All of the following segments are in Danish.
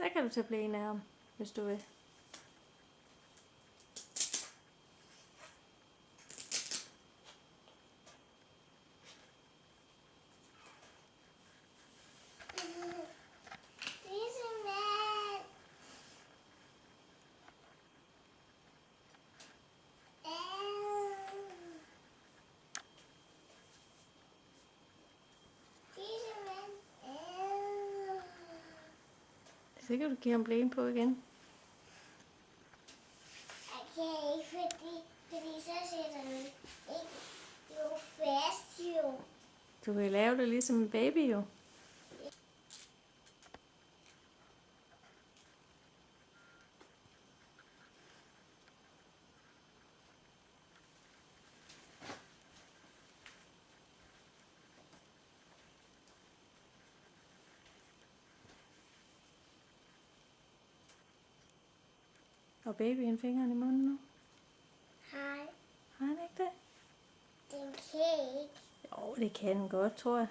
Så kan du tage blæen af ham, hvis du vil. Så kan du give ham blæen på igen. Okay, fordi så sætter du ikke jo fast jo. Du kan lave det ligesom en baby jo. Og babyen fingeren i munden nu. Hej. Har han ikke det? Den kan ikke. Jo, det kan den godt, tror jeg.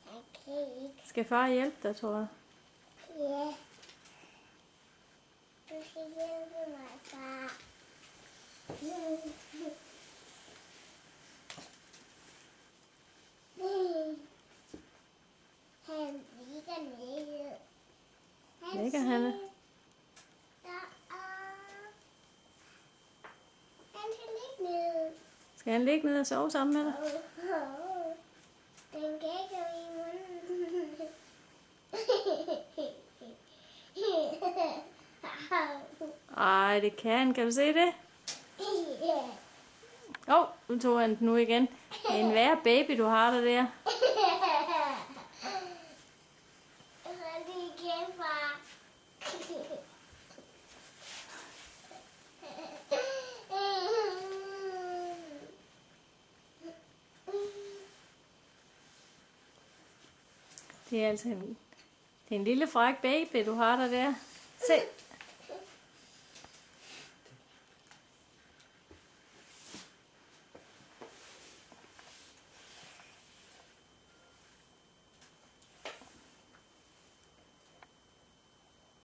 Den kan ikke. Skal far hjælpe dig, tror jeg? Ja. Du skal hjælpe mig, far. Han ligger nede. Ligger han? Han skal ligge nede. Skal han ligge ned og sove sammen med dig? Den gækker i munden. Ej, det kan han. Kan du se det? Nu tog han den nu igen. Det er en værre baby, du har der. Igen, far. Det er altså en lille fræk baby, du har der. Se.